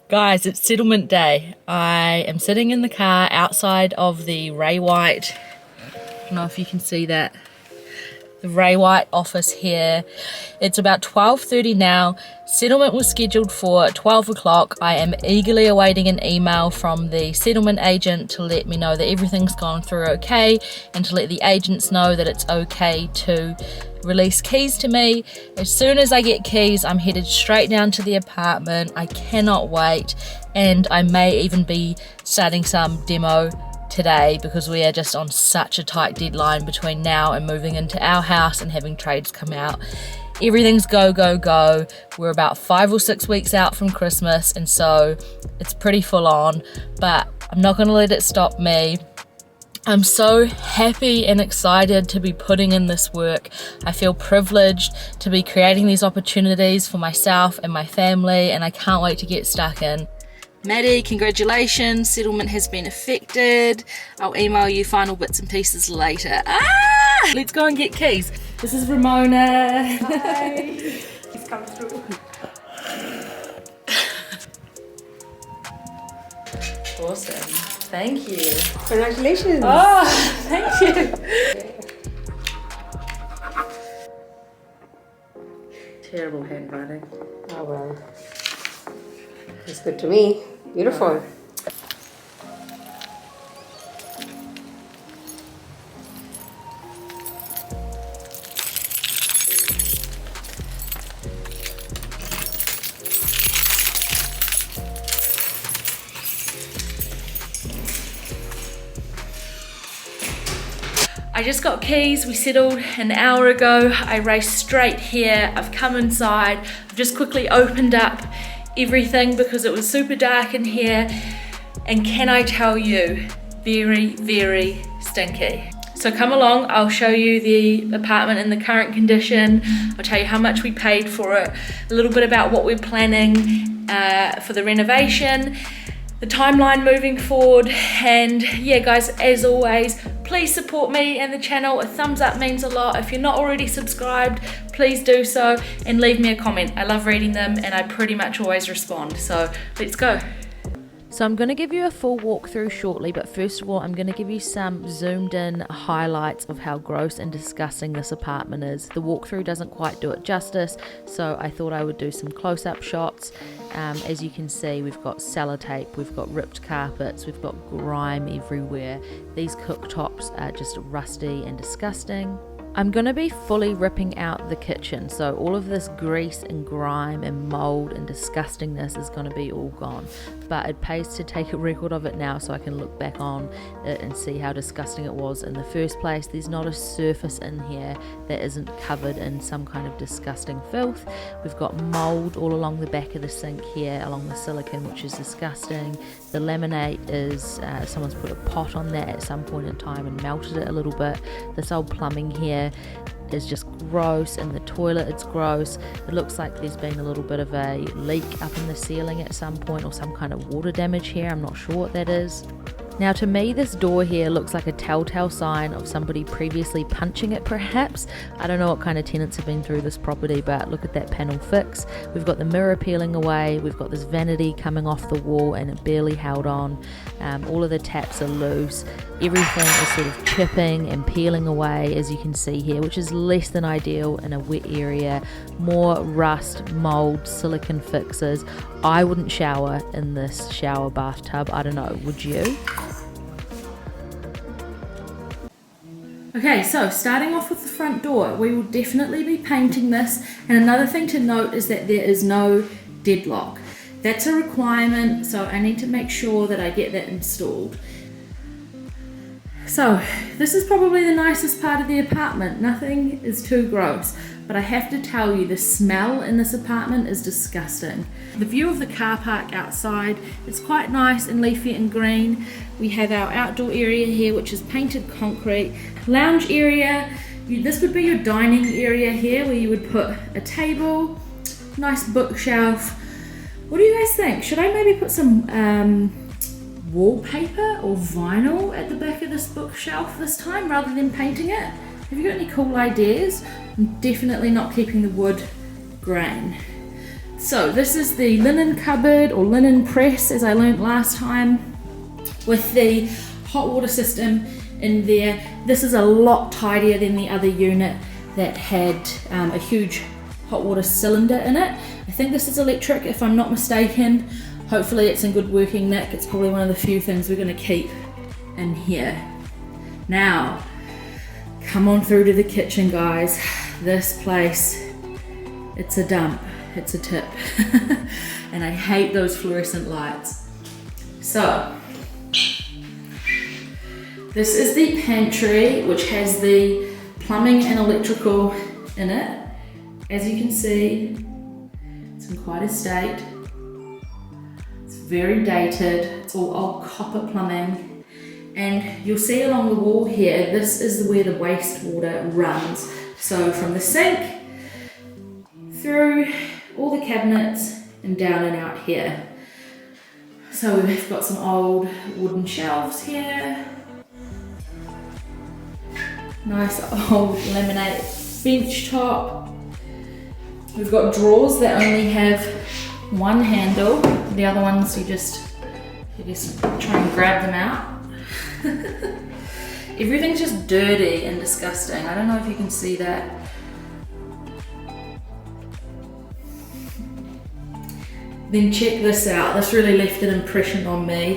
Guys, it's settlement day. I am sitting in the car outside of the Ray White, I don't know if you can see that, the Ray White office here. It's about 12:30 now. Settlement was scheduled for 12 o'clock. I am eagerly awaiting an email from the settlement agent to let me know that everything's gone through okay, and to let the agents know that it's okay to release keys to me. As soon as I get keys, I'm headed straight down to the apartment. I cannot wait, and I may even be starting some demo today because we are just on such a tight deadline between now and moving into our house and having trades come out. Everything's go, go, go. We're about 5 or 6 weeks out from Christmas, and so it's pretty full on, but I'm not going to let it stop me. I'm so happy and excited to be putting in this work. I feel privileged to be creating these opportunities for myself and my family, and I can't wait to get stuck in. Maddie, congratulations, settlement has been effected. I'll email you final bits and pieces later. Let's go and get keys. This is Ramona. Hi. Please come through. Awesome. Thank you. Congratulations. Oh, thank you. Terrible handwriting. Oh well. It's good to me. Beautiful. I just got keys, we settled an hour ago. I raced straight here, I've come inside, I've just quickly opened up everything because it was super dark in here, and can I tell you, very, very stinky. So come along, I'll show you the apartment in the current condition, I'll tell you how much we paid for it, a little bit about what we're planning for the renovation, the timeline moving forward, and yeah guys, as always, please support me and the channel. A thumbs up means a lot. If you're not already subscribed, please do so, and leave me a comment. I love reading them and I pretty much always respond, so let's go. So I'm going to give you a full walkthrough shortly, but first of all I'm going to give you some zoomed in highlights of how gross and disgusting this apartment is. The walkthrough doesn't quite do it justice, so I thought I would do some close-up shots. As you can see, we've got sellotape, we've got ripped carpets, we've got grime everywhere. These cooktops are just rusty and disgusting. I'm going to be fully ripping out the kitchen, so all of this grease and grime and mold and disgustingness is going to be all gone, but it pays to take a record of it now so I can look back on it and see how disgusting it was in the first place. There's not a surface in here that isn't covered in some kind of disgusting filth. We've got mold all along the back of the sink here, along the silicone, which is disgusting. The laminate is, someone's put a pot on that at some point in time and melted it a little bit. This old plumbing here is just gross, and the toilet, it's gross. It looks like there's been a little bit of a leak up in the ceiling at some point, or some kind of water damage here. I'm not sure what that is. Now to me, this door here looks like a telltale sign of somebody previously punching it perhaps. I don't know what kind of tenants have been through this property, but look at that panel fix. We've got the mirror peeling away, we've got this vanity coming off the wall and it barely held on. All of the taps are loose. Everything is sort of chipping and peeling away, as you can see here, which is less than ideal in a wet area. More rust, mold, silicone fixes. I wouldn't shower in this shower bathtub. I don't know, would you? Okay, so starting off with the front door, we will definitely be painting this, and another thing to note is that there is no deadlock. That's a requirement, so I need to make sure that I get that installed. So this is probably the nicest part of the apartment. Nothing is too gross, but I have to tell you, the smell in this apartment is disgusting. The view of the car park outside, it's quite nice and leafy and green. We have our outdoor area here, which is painted concrete. Lounge area, this would be your dining area here, where you would put a table, nice bookshelf. What do you guys think? Should I maybe put some wallpaper or vinyl at the back of this bookshelf this time rather than painting it? Have you got any cool ideas? I'm definitely not keeping the wood grain. So this is the linen cupboard or linen press, as I learnt last time, with the hot water system in there. This is a lot tidier than the other unit that had a huge hot water cylinder in it. I think this is electric if I'm not mistaken. Hopefully it's in good working nick. It's probably one of the few things we're going to keep in here. Now, come on through to the kitchen, guys. This place, it's a dump. It's a tip. And I hate those fluorescent lights. So, this is the pantry, which has the plumbing and electrical in it. As you can see, it's in quite a state. It's very dated. It's all old copper plumbing. And you'll see along the wall here, this is where the wastewater runs. So from the sink, through all the cabinets and down and out here. So we've got some old wooden shelves here. Nice old laminate bench top. We've got drawers that only have one handle. The other ones you just try and grab them out. Everything's just dirty and disgusting. I don't know if you can see that. Then check this out. This really left an impression on me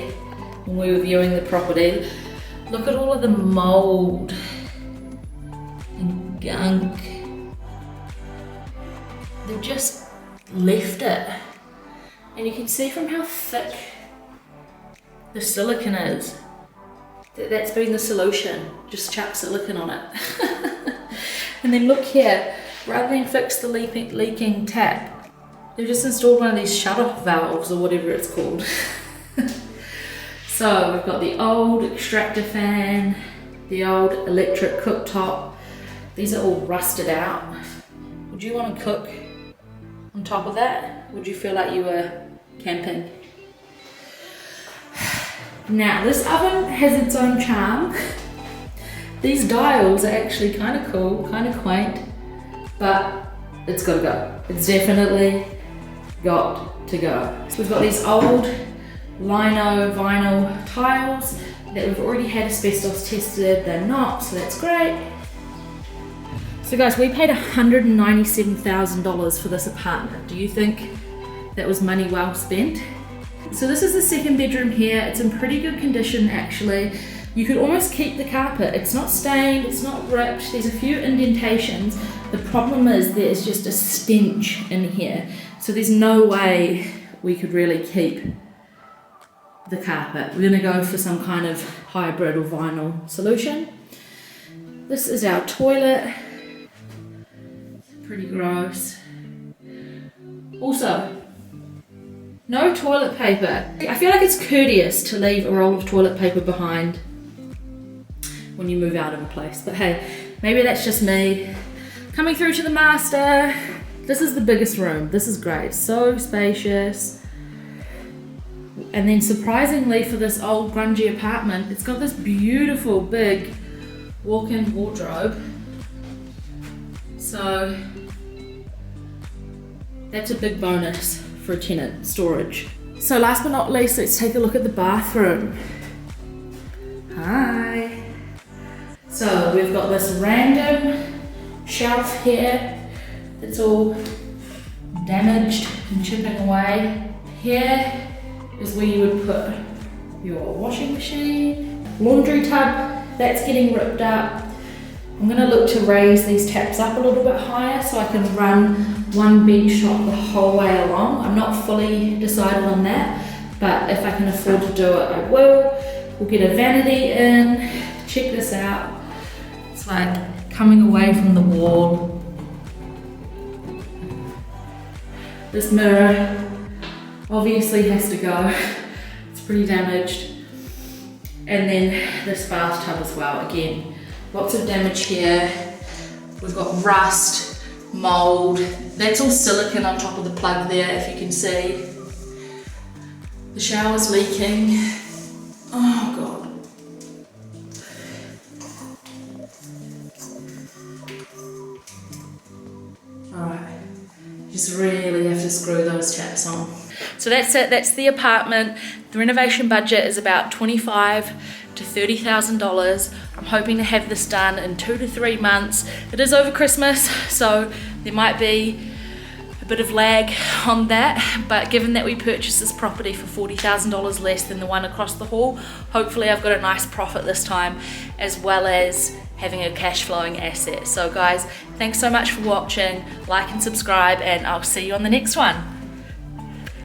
when we were viewing the property. Look at all of the mold and gunk. They've just left it. And you can see from how thick the silicone is that that's been the solution. Just chuck silicone on it. And then look here, rather than fix the leaking tap, they've just installed one of these shut-off valves or whatever it's called. So we've got the old extractor fan, the old electric cooktop. These are all rusted out. Would you want to cook on top of that? Would you feel like you were camping? Now this oven has its own charm. These dials are actually kind of cool, kind of quaint, but it's got to go. It's definitely got to go. So we've got these old lino vinyl tiles that we've already had asbestos tested. They're not, so that's great. So guys, we paid $197,000 for this apartment. Do you think that was money well spent? So this is the second bedroom here. It's in pretty good condition actually. You could almost keep the carpet. It's not stained, it's not ripped. There's a few indentations. The problem is there's just a stench in here. So there's no way we could really keep the carpet. We're gonna go for some kind of hybrid or vinyl solution. This is our toilet. Pretty gross. Also, no toilet paper. I feel like it's courteous to leave a roll of toilet paper behind when you move out of a place. But hey, maybe that's just me. Coming through to the master. This is the biggest room. This is great. So spacious. And then surprisingly for this old grungy apartment, it's got this beautiful big walk-in wardrobe. So that's a big bonus for a tenant storage. So last but not least, let's take a look at the bathroom. Hi. So we've got this random shelf here. It's all damaged and chipping away. Here is where you would put your washing machine. Laundry tub, that's getting ripped up. I'm gonna look to raise these taps up a little bit higher so I can run one bench top the whole way along. I'm not fully decided on that, but if I can afford to do it, I will. We'll get a vanity in. Check this out. It's like coming away from the wall. This mirror obviously has to go. It's pretty damaged. And then this bathtub as well. Again, lots of damage here. We've got rust, mold. That's all silicone on top of the plug there, if you can see. The shower's leaking. Oh God. Alright, just really have to screw those those taps on. So that's it, that's the apartment. The renovation budget is about $25,000 to $30,000. I'm hoping to have this done in 2 to 3 months. It is over Christmas, so there might be a bit of lag on that, but given that we purchased this property for $40,000 less than the one across the hall, hopefully I've got a nice profit this time, as well as having a cash flowing asset. So guys, thanks so much for watching, like and subscribe, and I'll see you on the next one.